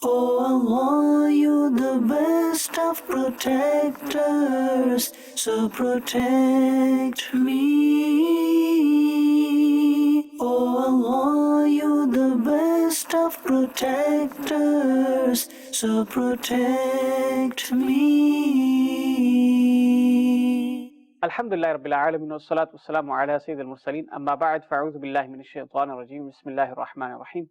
Oh Allah, you're the best of protectors, so protect me. Oh Allah, you're the best of protectors, so protect me. Alhamdulillah Rabbil Alamin wa salatu wa salamu ala Sayyid al-Mursaleen amma ba'd fa'udhu billahi minash shaitanir rajim bismillahir rahmanir rahim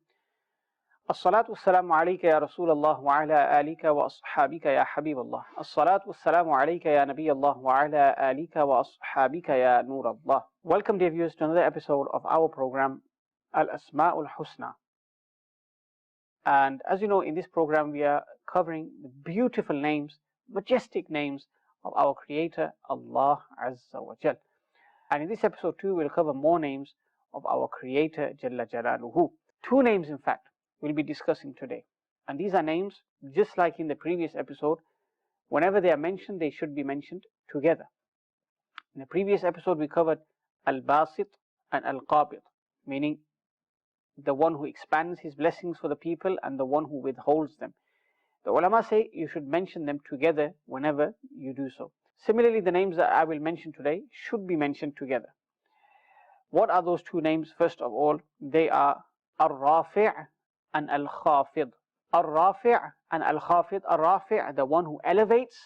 As-salatu was-salamu alayka ya Rasulallah wa ala alika wa ashabika ya Habiballah As-salatu was-salamu alayka ya Nabiyallah wa ala alika wa ashabika ya Nurallah. Welcome dear viewers to another episode of our program Al-Asma'ul Husna. And as you know, in this program we are covering the beautiful names, majestic names of our Creator, Allah'Azzoojal. And in this episode too, we'll cover more names of our Creator, Jalla Jalaluhu. Two names, in fact, we'll be discussing today. And these are names, just like in the previous episode, whenever they are mentioned, they should be mentioned together. In the previous episode, we covered Al-Basit and Al-Qabid, meaning the one who expands his blessings for the people and the one who withholds them. The ulama say you should mention them together whenever you do so. Similarly, the names that I will mention today should be mentioned together. What are those two names? First of all, they are Al-Rafi' and Al-Khafid. Al-Rafi' and Al-Khafid. Al-Rafi', the one who elevates,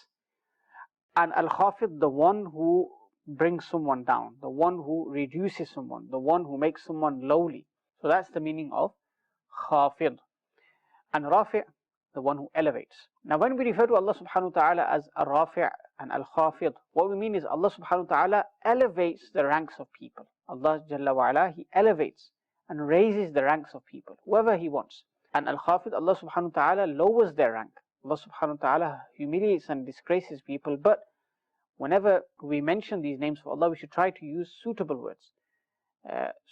and Al-Khafid, the one who brings someone down, the one who reduces someone, the one who makes someone lowly. So that's the meaning of Khafid. And Rafi', the one who elevates. Now when we refer to Allah subhanahu wa ta'ala as Al-Rafi' and Al-Khafid, what we mean is Allah subhanahu wa ta'ala elevates the ranks of people. Allah Jalla wa ala, He elevates and raises the ranks of people, whoever He wants. And Al-Khafid, Allah subhanahu wa ta'ala lowers their rank. Allah subhanahu wa ta'ala humiliates and disgraces people. But whenever we mention these names for Allah, we should try to use suitable words.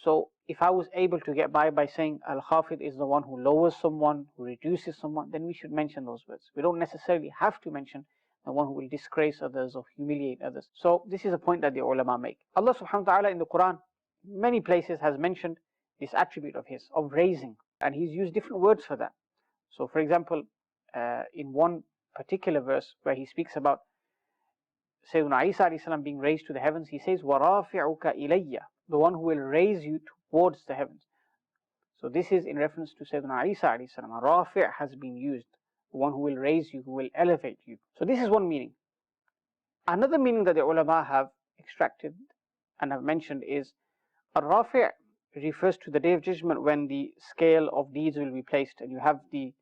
So if I was able to get by saying Al-Khafid is the one who lowers someone, who reduces someone, then we should mention those words. We don't necessarily have to mention the one who will disgrace others or humiliate others. So this is a point that the ulama make. Allah subhanahu wa ta'ala in the Quran, many places has mentioned this attribute of His, of raising. And He's used different words for that. So for example, in one particular verse where He speaks about Sayyidina Isa alayhi salam being raised to the heavens, He says, وَرَافِعُكَ إِلَيَّ, the one who will raise you towards the heavens. So this is in reference to Sayyidina Isa alayhi salam. Rafi' has been used, the one who will raise you, who will elevate you. So this is one meaning. Another meaning that the ulama have extracted and have mentioned is Rafi' refers to the day of judgment when the scale of deeds will be placed and you have the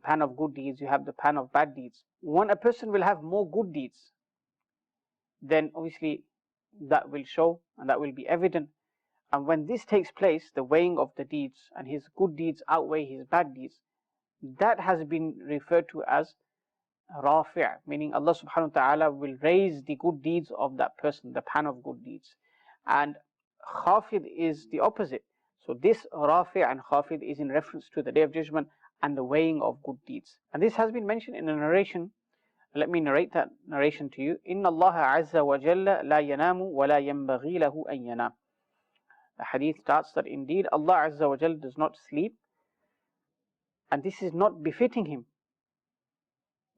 pan of good deeds, you have the pan of bad deeds. When a person will have more good deeds, then obviously that will show and that will be evident. And when this takes place, the weighing of the deeds, and his good deeds outweigh his bad deeds, that has been referred to as Rafi', meaning Allah subhanahu wa ta'ala will raise the good deeds of that person, the pan of good deeds. And Khafid is the opposite. So this Rafi' and Khafid is in reference to the day of judgment and the weighing of good deeds. And this has been mentioned in a narration. Let me narrate that narration to you. Inna Allah'Azzoojal la yanamu wa la yanbaghi lahu an yanam. The hadith starts that indeed Allah Azzoojal does not sleep, and this is not befitting Him.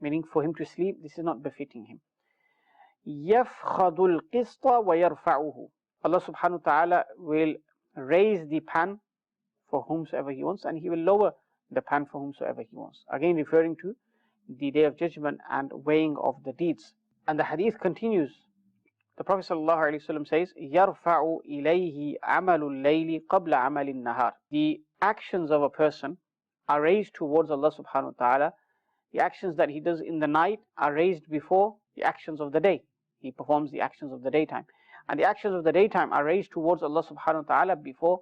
Meaning for Him to sleep, this is not befitting Him. Yafkhadul qista wa yarfa'uhu. Allah subhanahu wa ta'ala will raise the pan for whomsoever He wants, and He will lower the pan for whomsoever He wants. Again referring to the day of judgment and weighing of the deeds. And the hadith continues. The Prophet ﷺ says, يَرْفَعُ إِلَيْهِ عَمَلُ اللَّيْلِ قَبْلَ عَمَلِ النَّهَارِ. The actions of a person are raised towards Allah subhanahu wa ta'ala. The actions that he does in the night are raised before the actions of the day. He performs the actions of the daytime. And the actions of the daytime are raised towards Allah subhanahu wa ta'ala before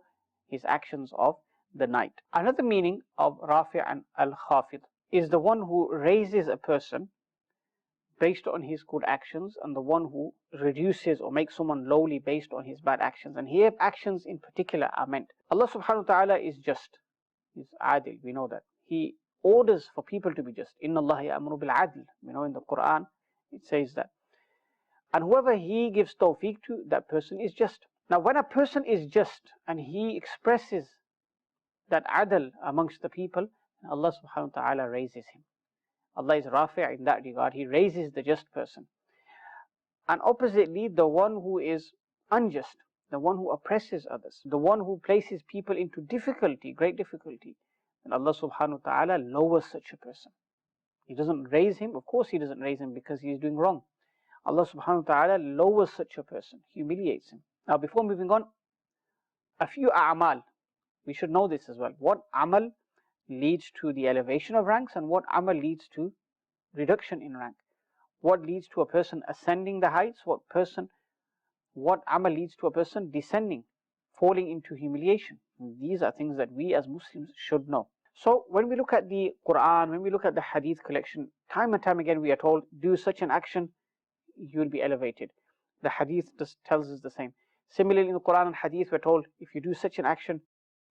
his actions of the night. Another meaning of Rafi' and Al-Khafid is the one who raises a person based on his good actions, and the one who reduces or makes someone lowly based on his bad actions. And here actions in particular are meant. Allah subhanahu wa ta'ala is just. He's adil, we know that. He orders for people to be just. Inna Allah ya'muru bil adl. We know in the Quran it says that. And whoever He gives tawfiq to, that person is just. Now when a person is just and he expresses that adl amongst the people, Allah subhanahu wa ta'ala raises him. Allah is Rafi' in that regard. He raises the just person. And oppositely, the one who is unjust, the one who oppresses others, the one who places people into difficulty, great difficulty, and Allah subhanahu wa ta'ala lowers such a person. He doesn't raise him. Of course he doesn't raise him because he is doing wrong. Allah subhanahu wa ta'ala lowers such a person, humiliates him. Now before moving on, a few a'mal. We should know this as well. What amal leads to the elevation of ranks and what amal leads to reduction in rank. What leads to a person ascending the heights, what amal leads to a person descending, falling into humiliation. These are things that we as Muslims should know. So when we look at the Quran, when we look at the hadith collection, time and time again we are told, do such an action, you will be elevated. The hadith just tells us the same. Similarly in the Quran and hadith we're told, if you do such an action,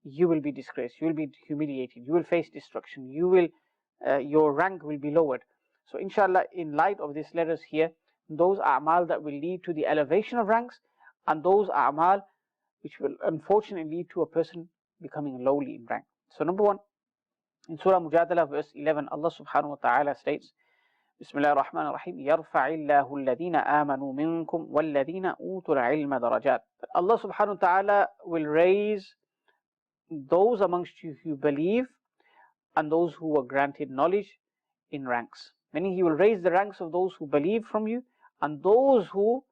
you will be disgraced, you will be humiliated, you will face destruction, your rank will be lowered. So inshallah, in light of this, let us hear those a'mal that will lead to the elevation of ranks and those a'mal which will unfortunately lead to a person becoming lowly in rank. So number one, in Surah Mujadala verse 11, Allah subhanahu wa ta'ala states, Bismillah ar-Rahman ar-Rahim, يَرْفَعِ اللَّهُ الَّذِينَ آمَنُوا مِنْكُمْ وَالَّذِينَ أُوتُوا الْعِلْمَ دَرَجَاتٍ. Allah subhanahu wa ta'ala will raise those amongst you who believe and those who were granted knowledge in ranks. Meaning he will raise the ranks of those who believe from you and those who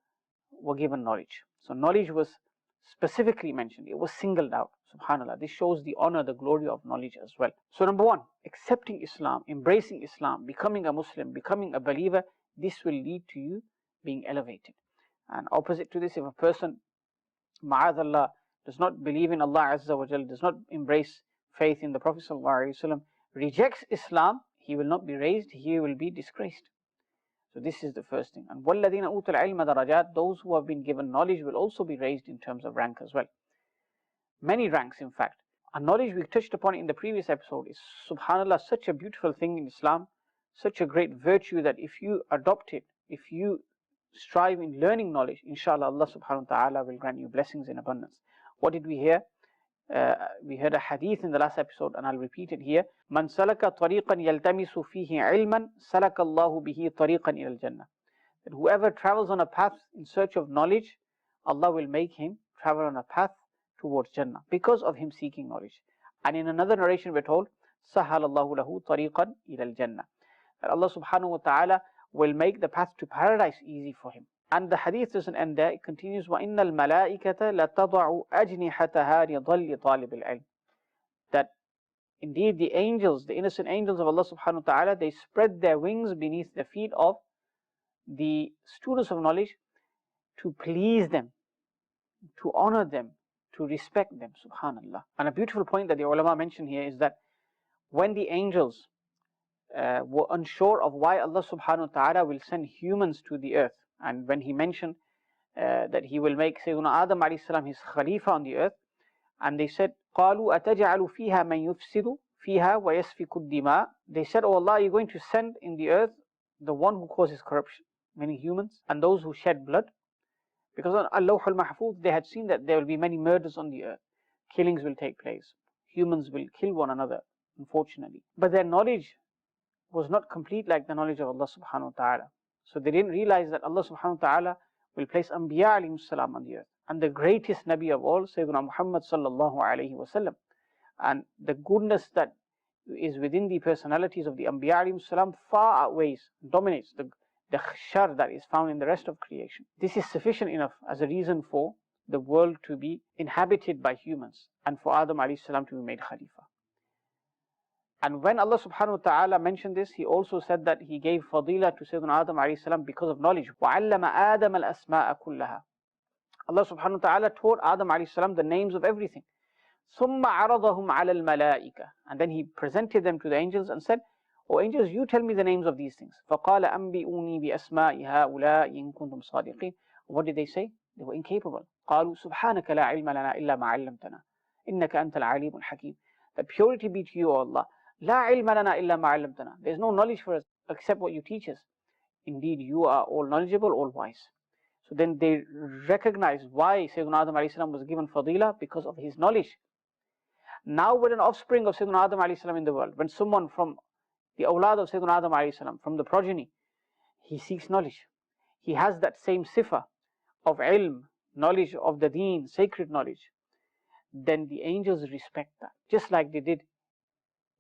were given knowledge. So knowledge was specifically mentioned. It was singled out. Subhanallah. This shows the honor, the glory of knowledge as well. So number one, accepting Islam, embracing Islam, becoming a Muslim, becoming a believer, this will lead to you being elevated. And opposite to this, if a person, ma'adallah, does not believe in Allah, does not embrace faith in the Prophet ﷺ, rejects Islam, he will not be raised, he will be disgraced. So this is the first thing. And وَالَّذِينَ أُوتُوا الْعِلْمَ دَرَجَاتٍ, those who have been given knowledge will also be raised in terms of rank as well. Many ranks in fact. And knowledge, we touched upon it in the previous episode, is subhanallah such a beautiful thing in Islam, such a great virtue that if you adopt it, if you strive in learning knowledge, inshallah Allah subhanahu wa ta'ala will grant you blessings in abundance. What did we hear? We heard a hadith in the last episode and I'll repeat it here. Man salaka tariqan yaltamisu fihi ilman salaka Allahu bihi tariqan ila al-jannah. That whoever travels on a path in search of knowledge, Allah will make him travel on a path towards Jannah because of him seeking knowledge. And in another narration we're told, Sahal Allahu lahu tariqan ila al-jannah. That Allah subhanahu wa ta'ala will make the path to paradise easy for him. And the hadith doesn't end there. It continues, وَإِنَّ الْمَلَائِكَةَ لَتَضَعُ أَجْنِحَتَهَا لِضَلِّ طَالِبِ الْعِلْمِ. That indeed the angels, the innocent angels of Allah subhanahu wa ta'ala, they spread their wings beneath the feet of the students of knowledge to please them, to honor them, to respect them, subhanallah. And a beautiful point that the ulama mention here is that when the angels were unsure of why Allah subhanahu wa ta'ala will send humans to the earth, and when he mentioned that he will make Sayyidina Adam alayhi salam his Khalifa on the earth, and they said, قَالُوا أَتَجْعَلُ فِيهَا مَنْ يُفْسِدُ فِيهَا وَيَسْفِكُ الدِّمَاءِ. They said, oh Allah, you're going to send in the earth the one who causes corruption, meaning humans, and those who shed blood. Because on Al-Lawh al-Mahfuz, they had seen that there will be many murders on the earth. Killings will take place. Humans will kill one another, unfortunately. But their knowledge was not complete like the knowledge of Allah subhanahu wa ta'ala. So they didn't realize that Allah subhanahu wa ta'ala will place Anbiya alayhi salam on the earth. And the greatest Nabi of all, Sayyidina Muhammad sallallahu alayhi wa sallam. And the goodness that is within the personalities of the Anbiya alayhi salam far outweighs, dominates the shar that is found in the rest of creation. This is sufficient enough as a reason for the world to be inhabited by humans and for Adam alayhi salam to be made Khalifa. And when Allah subhanahu wa ta'ala mentioned this, he also said that he gave fadila to Sayyidina Adam alayhi salam because of knowledge. وَعَلَّمَ آدَمَ الْأَسْمَاءَ كُلَّهَا. Allah subhanahu wa ta'ala taught Adam alayhi salam the names of everything. ثُمَّ عَرَضَهُمْ عَلَى الْمَلَائِكَةِ. And then he presented them to the angels and said, oh angels, you tell me the names of these things. فَقَالَ أَنْبِئُونِي بِأَسْمَاءِ هَؤُلَاءِ إِن كُنتُمْ صَادِقِينَ. What did they say? They were incapable. قَالُوا سُبْحَانَكَ لَا عِلْمَ لَنَا إِلَّا مَا عَلَّمْتَنَا إِنَّكَ أَنْتَ الْعَلِيمُ الْحَكِيمُ. That purity be to you, O Allah. لَا عِلْمَ لَنَا إِلَّا مَا عَلَّمْتَنَا. There is no knowledge for us except what you teach us. Indeed, you are all knowledgeable, all wise. So then they recognize why Sayyidina Adam alayhi salam was given fadila, because of his knowledge. Now when an offspring of Sayyidina Adam alayhi salam in the world, when someone from the awlad of Sayyidina Adam alayhi salam, from the progeny, he seeks knowledge, he has that same sifa of ilm, knowledge of the deen, sacred knowledge, then the angels respect that, just like they did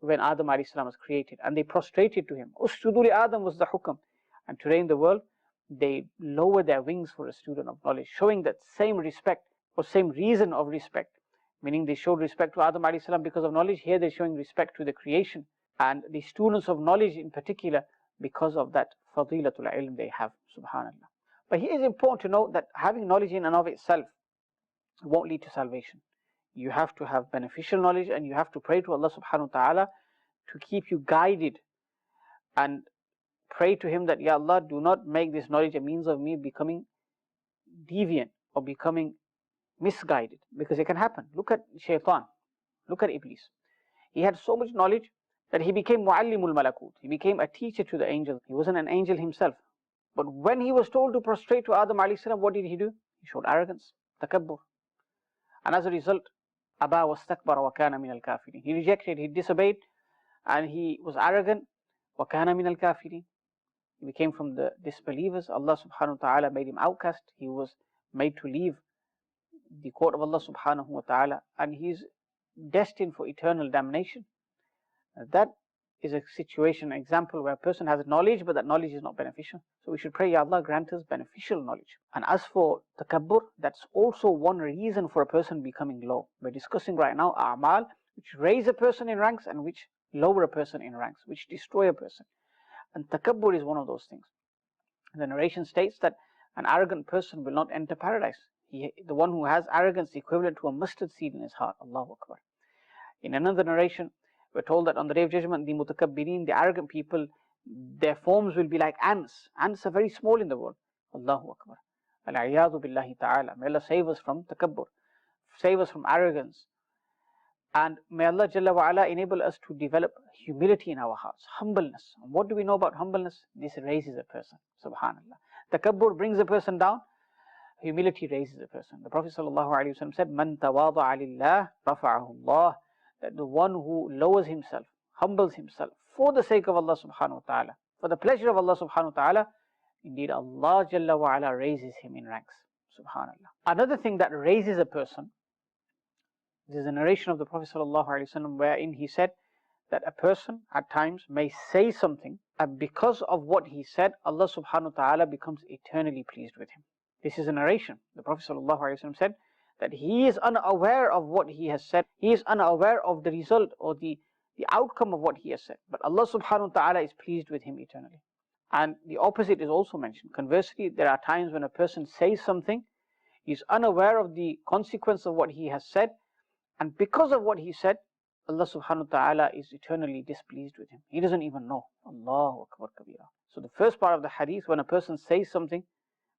when Adam alayhi salam was created, and they prostrated to him. Usjudu li Adam was the hukam. And today in the world, they lower their wings for a student of knowledge, showing that same respect or same reason of respect, meaning they showed respect to Adam alayhi salam because of knowledge. Here they're showing respect to the creation and the students of knowledge in particular because of that fadilatul ilm they have, subhanallah. But here it is important to note that having knowledge in and of itself won't lead to salvation. You have to have beneficial knowledge, and you have to pray to Allah subhanahu wa ta'ala to keep you guided, and pray to Him that, Ya Allah, do not make this knowledge a means of me becoming deviant or becoming misguided, because it can happen. Look at Shaitan, look at Iblis. He had so much knowledge that he became muallimul malakut. He became a teacher to the angels. He wasn't an angel himself. But when he was told to prostrate to Adam alayhi salam, what did he do? He showed arrogance, takabbur. And as a result, aba wastakbara wa kana min al-kafirin. He rejected, he disobeyed, and he was arrogant. Wa kana min al-kafirin. He became from the disbelievers. Allah subhanahu wa ta'ala made him outcast. He was made to leave the court of Allah subhanahu wa ta'ala, and he's destined for eternal damnation. That is a situation, an example where a person has knowledge, but that knowledge is not beneficial. So we should pray, Ya Allah, grant us beneficial knowledge. And as for takabbur, that's also one reason for a person becoming low. We're discussing right now a'mal, which raise a person in ranks and which lower a person in ranks, which destroy a person. And takabbur is one of those things. The narration states that an arrogant person will not enter paradise. The one who has arrogance equivalent to a mustard seed in his heart. Allahu Akbar. In another narration, we're told that on the Day of Judgment, the mutakabbirin, the arrogant people, their forms will be like ants. Ants are very small in the world. Allahu Akbar. Al-'iyadu billahi ta'ala. May Allah save us from takabbur, save us from arrogance. And may Allah Jalla wa Ala enable us to develop humility in our hearts, humbleness. And what do we know about humbleness? This raises a person, subhanallah. Takabbur brings a person down, humility raises a person. The Prophet ﷺ said, Man tawada'a lillah, rafa'ahu Allah. That the one who lowers himself, humbles himself for the sake of Allah subhanahu wa ta'ala, for the pleasure of Allah subhanahu wa ta'ala, indeed Allah Jalla wa Ala raises him in ranks, subhanallah. Another thing that raises a person, there's a narration of the Prophet ﷺ wherein he said that a person at times may say something, and because of what he said, Allah subhanahu wa ta'ala becomes eternally pleased with him. This is a narration. The Prophet ﷺ said that he is unaware of what he has said. He is unaware of the result or the outcome of what he has said. But Allah subhanahu wa ta'ala is pleased with him eternally. And the opposite is also mentioned. Conversely, there are times when a person says something, he is unaware of the consequence of what he has said, and because of what he said, Allah subhanahu wa ta'ala is eternally displeased with him. He doesn't even know. Allahu Akbar kabira. So the first part of the hadith, when a person says something,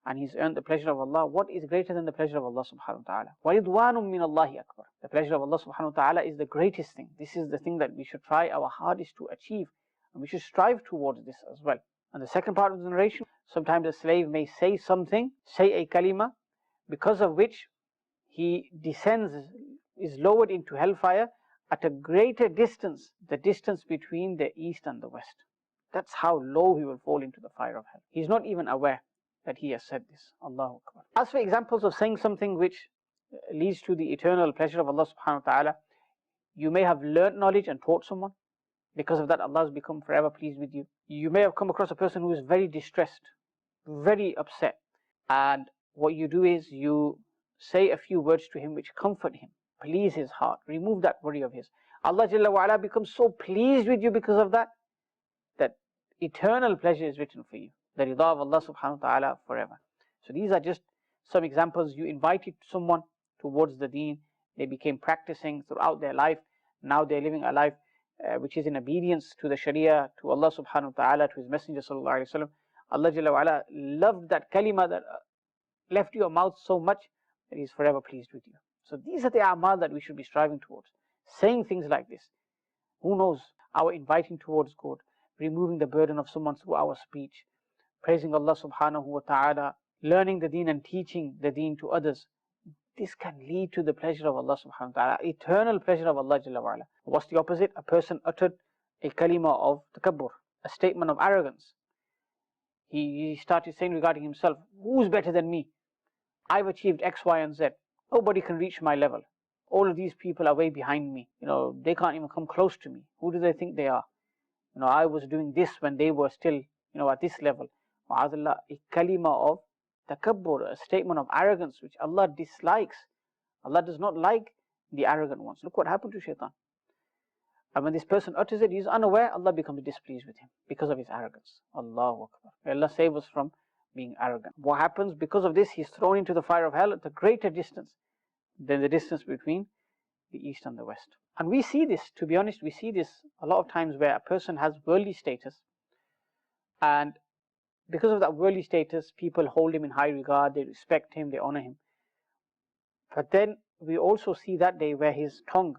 and he's earned the pleasure of Allah, what is greater than the pleasure of Allah subhanahu wa ta'ala? وَرِضْوَانٌ مِّنَ اللَّهِ أَكْبَرُ. The pleasure of Allah subhanahu wa ta'ala is the greatest thing. This is the thing that we should try our hardest to achieve, and we should strive towards this as well. And the second part of the narration, sometimes a slave may say something, say a kalima, because of which he descends, is lowered into hellfire at a greater distance, the distance between the east and the west. That's how low he will fall into the fire of hell. He's not even aware that he has said this. Allahu Akbar. As for examples of saying something which leads to the eternal pleasure of Allah subhanahu wa ta'ala, you may have learnt knowledge and taught someone. Because of that, Allah has become forever pleased with you. You may have come across a person who is very distressed, very upset, and what you do is you say a few words to him which comfort him, please his heart, remove that worry of his. Allah Jalla wa Ala becomes so pleased with you because of that, that eternal pleasure is written for you, the rida of Allah subhanahu wa ta'ala forever. So these are just some examples. You invited someone towards the deen, they became practicing throughout their life, now they're living a life which is in obedience to the Sharia, to Allah subhanahu wa ta'ala, to His Messenger sallallahu alayhi wa sallam. Allah Jalla wa Ala loved that kalima that left your mouth so much that He is forever pleased with you. So these are the a'mal that we should be striving towards. Saying things like this. Who knows? Our inviting towards God, removing the burden of someone through our speech, praising Allah subhanahu wa ta'ala, learning the deen and teaching the deen to others. this can lead to the pleasure of Allah subhanahu wa ta'ala, eternal pleasure of Allah Jalla wa ala. What's the opposite? A person uttered a kalima of takabbur, a statement of arrogance. He started saying regarding himself, who's better than me? I've achieved X, Y, and Z. Nobody can reach my level. All of these people are way behind me. They can't even come close to me. Who do they think they are? I was doing this when they were still, at this level. Ma'azallah, a kalima of takabbur, a statement of arrogance, which Allah dislikes. Allah does not like the arrogant ones. Look what happened to shaitan. And when this person utters it, he is unaware, Allah becomes displeased with him because of his arrogance. Allahu Akbar. May Allah save us from being arrogant. What happens? Because of this, he is thrown into the fire of hell at a greater distance than the distance between the east and the west. And we see this, to be honest, we see this a lot of times where a person has worldly status, and because of that worldly status, people hold him in high regard, they respect him, they honor him. But then we also see that day where his tongue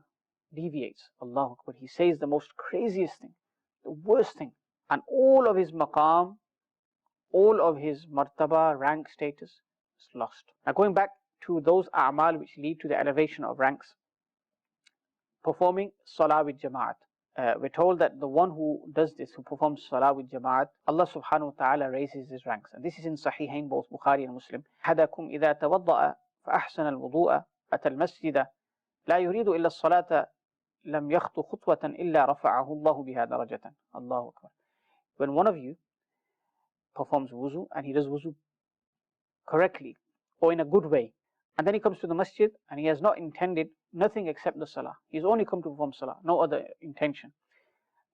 deviates. Allahu Akbar. He says the most craziest thing, the worst thing, and all of his maqam, all of his martaba, rank, status is lost. Now going back to those a'mal which lead to the elevation of ranks, performing salah with jama'at. We're told that the one who does this, who performs salah with jama'at, Allah subhanahu wa ta'ala raises his ranks. And this is in Sahihain, both Bukhari and Muslim. حَدَكُمْ إِذَا تَوَضَّأَ فَأَحْسَنَ الْوُضُوءَ أَتَى الْمَسْجِدَ لَا يُرِيدُ إِلَّا الصَّلَاةَ لَمْ يَخْطُ خُطْوَةً إِلَّا رَفَعَهُ اللَّهُ بِهَا دَرَجَةً. Allahu Akbar. When one of you performs wuzu, and he does wuzu correctly, or in a good way, and then he comes to the masjid, and he has not intended nothing except the salah. He's only come to perform salah, no other intention.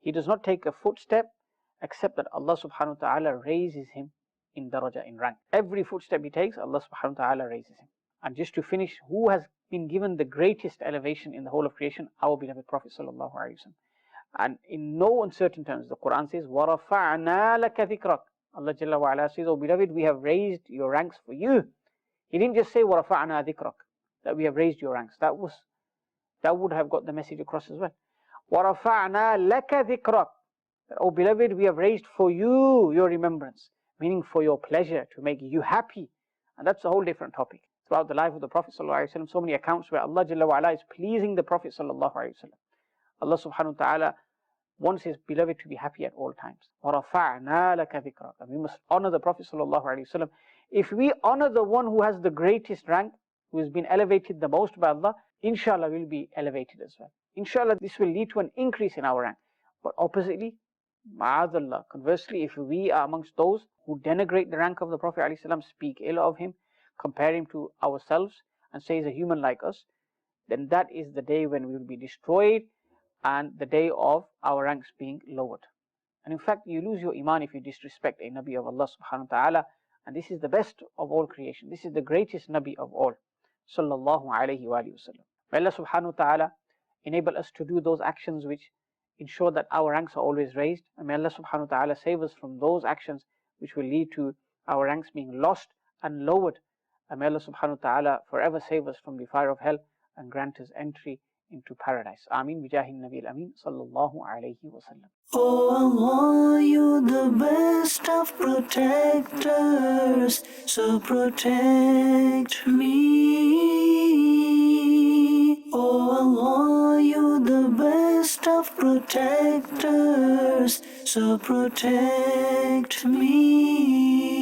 He does not take a footstep except that Allah subhanahu wa ta'ala raises him in daraja, in rank. Every footstep he takes, Allah subhanahu wa ta'ala raises him. And just to finish, who has been given the greatest elevation in the whole of creation? Our beloved Prophet sallallahu alaihi wasallam. And in no uncertain terms, the Quran says, وَرَفَعْنَا لَكَ ذِكْرَكَ. Allah Jalla wa ala says, oh beloved, we have raised your ranks for you. He didn't just say وَرَفَعْنَا ذِكْرَكَ, that we have raised your ranks. That would have got the message across as well. وَرَفَعْنَا لَكَ ذِكْرَكَ. Oh beloved, we have raised for you your remembrance, meaning for your pleasure, to make you happy. And that's a whole different topic. Throughout the life of the Prophet ﷺ, so many accounts where Allah Jalla wa ala is pleasing the Prophet ﷺ. Allah subhanahu wa ta'ala wants his beloved to be happy at all times. وَرَفَعْنَا لَكَ ذِكْرَكَ. And we must honor the Prophet ﷺ. If we honor the one who has the greatest rank, who has been elevated the most by Allah, inshallah we'll be elevated as well. Inshallah this will lead to an increase in our rank. But oppositely, ma'adallah, conversely, if we are amongst those who denigrate the rank of the Prophet ﷺ, speak ill of him, compare him to ourselves, and say he's a human like us, then that is the day when we will be destroyed, and the day of our ranks being lowered. And in fact, you lose your iman if you disrespect a Nabi of Allah subhanahu wa ta'ala. And this is the best of all creation. This is the greatest Nabi of all. Sallallahu alayhi wa sallam. May Allah subhanahu wa ta'ala enable us to do those actions which ensure that our ranks are always raised. And may Allah subhanahu wa ta'ala save us from those actions which will lead to our ranks being lost and lowered. And may Allah subhanahu wa ta'ala forever save us from the fire of hell and grant us entry into paradise. Ameen. Bijahin Nabi al-Amin. Sallallahu alayhi wa sallam. Oh Allah, you the best of protectors, so protect me. Oh Allah, you the best of protectors, so protect me.